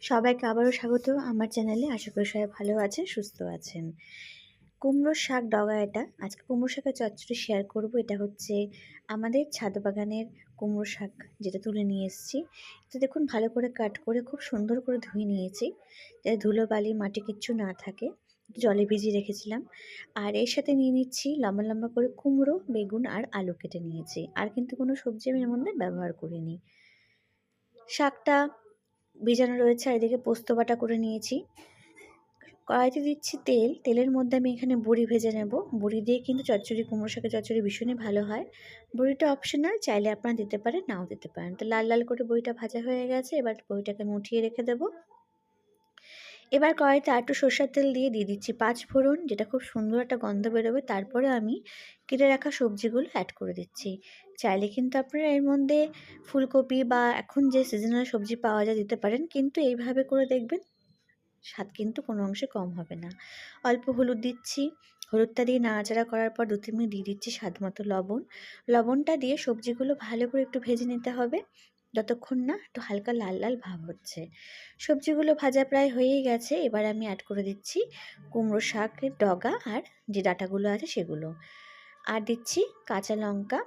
সবাইকে আবারও স্বাগত আমার চ্যানেলে। আশা করি সবাই ভালো আছেন, সুস্থ আছেন। কুমড়োর শাক ডগা এটা। আজকে কুমড়ো শাকের চচ্চড়ি শেয়ার করব। এটা হচ্ছে আমাদের ছাদ বাগানের কুমড়ো শাক, যেটা তুলে নিয়ে এসেছি। তো দেখুন, ভালো করে কাট করে খুব সুন্দর করে ধুয়ে নিয়েছি, যাতে ধুলো বালি মাটি কিচ্ছু না থাকে। জলে ভিজিয়ে রেখেছিলাম। আর এর সাথে নিয়ে নিচ্ছি লম্বা লম্বা করে কুমড়ো, বেগুন আর আলু কেটে নিয়েছি। আর কিন্তু কোনো সবজি আমি এর মধ্যে ব্যবহার করিনি। শাকটা ভিজানো রয়েছে, আর এদিকে পোস্ত বাটা করে নিয়েছি। কড়াইতে দিচ্ছি তেল। তেলের মধ্যে আমি এখানে বড়ি ভেজে নেব। বড়ি দিয়ে কিন্তু চচ্চড়ি, কুমড়ো শাকের চচ্চড়ি ভীষণই ভালো হয়। বড়িটা অপশনাল, চাইলে আপনারা দিতে পারেন, নাও দিতে পারেন। তো লাল লাল করে বড়িটা ভাজা হয়ে গেছে। এবার বড়িটাকে আমি উঠিয়ে রেখে দেবো। এবার কড়াইতে আরেকটু সরষের তেল দিয়ে দিচ্ছি 5 ফোড়ন, যেটা খুব সুন্দর একটা গন্ধ বেরোবে। তারপরে আমি কেটে রাখা সবজিগুলো অ্যাড করে দিচ্ছি। চাইলে কিন্তু আপনারা এর মধ্যে ফুলকপি বা এখন যে সিজনাল সবজি পাওয়া যায় দিতে পারেন, কিন্তু এইভাবে করে দেখবেন স্বাদ কিন্তু কোনো অংশে কম হবে না। অল্প হলুদ দিচ্ছি। হলুদটা দিয়ে নাড়াচাড়া করার পর 2-3 মিনিট দিয়ে দিচ্ছি স্বাদ মতো লবণ। লবণটা দিয়ে সবজিগুলো ভালো করে একটু ভেজে নিতে হবে, যতক্ষণ না একটু হালকা লাল লাল ভাব হচ্ছে। সবজিগুলো ভাজা প্রায় হয়েই গেছে। এবার আমি অ্যাড করে দিচ্ছি কুমড়ো শাকের ডগা আর যে ডাঁটাগুলো আছে সেগুলো। আর দিচ্ছি কাঁচা লঙ্কা।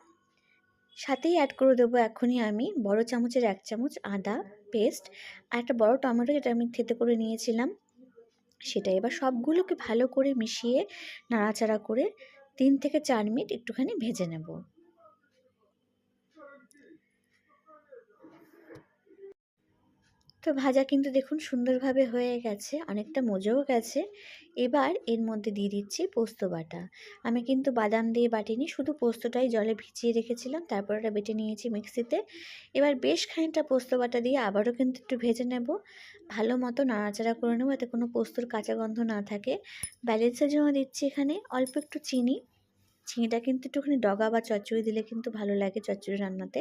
সাথেই অ্যাড করে দেবো এখনই আমি বড় চামচের 1 চামচ আদা পেস্ট আর একটা বড় টমেটো, যেটা আমি থেঁতে করে নিয়েছিলাম সেটা। এবার সবগুলোকে ভালো করে মিশিয়ে নাড়াচাড়া করে 3 থেকে 4 মিনিট একটুখানি ভেজে নেব। তো ভাজা কিন্তু দেখুন সুন্দরভাবে হয়ে গেছে, অনেকটা মজেও গেছে। এবার এর মধ্যে দিয়ে দিচ্ছি পোস্ত বাটা। আমি কিন্তু বাদাম দিয়ে বাটিনি, শুধু পোস্তটাই জলে ভিজিয়ে রেখেছিলাম, তারপর ওটা বেটে নিয়েছি মিক্সিতে। এবার বেশ খানিকটা পোস্ত বাটা দিয়ে আবারও কিন্তু একটু ভেজে নেব, ভালো মতো নাড়াচাড়া করে নেব, যাতে কোনো পোস্তর কাঁচা গন্ধ না থাকে। ব্যালেন্সের জন্য দিচ্ছি এখানে অল্প একটু চিনি। চিনিটা কিন্তু একটুখানি ডগা বা চচ্চড়ি দিলে কিন্তু ভালো লাগে চচ্চড়ি রান্নাতে।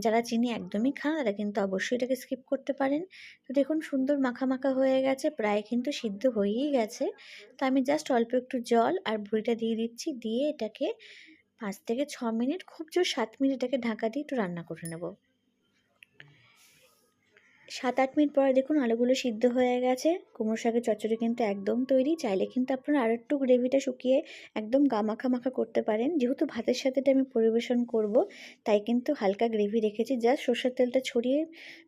যারা চিনি একদমই খান তারা কিন্তু অবশ্যই এটাকে স্কিপ করতে পারেন। তো দেখুন সুন্দর মাখা মাখা হয়ে গেছে, প্রায় কিন্তু সিদ্ধ হয়েই গেছে। তো আমি জাস্ট অল্প একটু জল আর বড়িটা দিয়ে দিচ্ছি, দিয়ে এটাকে 5 থেকে 6 মিনিট, খুব জোর 7 মিনিট এটাকে ঢাকা দিয়ে একটু রান্না করে নেব। 7-8 মিনিট পরে দেখুন আলুগুলো সিদ্ধ হয়ে গেছে। কুমড়ো শাকের চচ্চড়ি কিন্তু একদম তৈরি। চাইলে কিন্তু আপনারা আরও একটু গ্রেভিটা শুকিয়ে একদম মাখা মাখা করতে পারেন। যেহেতু ভাতের সাথে এটা আমি পরিবেশন করব, তাই কিন্তু হালকা গ্রেভি রেখেছি। জাস্ট সরষের তেলটা ছড়িয়ে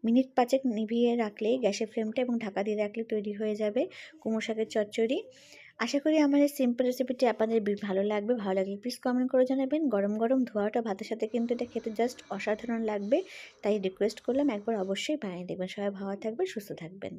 মিনিট 5 নিভিয়ে রাখলেই, গ্যাসের ফ্লেমটা এবং ঢাকা দিয়ে রাখলে তৈরি হয়ে যাবে কুমড়ো শাকের চচ্চড়ি। আশা করি আমার এই সিম্পল রেসিপিটি আপনাদের ভালো লাগবে। ভালো লাগলে প্লিজ কমেন্ট করে জানাবেন। গরম গরম ধোয়াটা ভাতের সাথে কিন্তু এটা খেতে জাস্ট অসাধারণ লাগবে। তাই রিকোয়েস্ট করলাম একবার অবশ্যই বানিয়ে দেখবেন। সবাই ভালো থাকবেন, সুস্থ থাকবেন।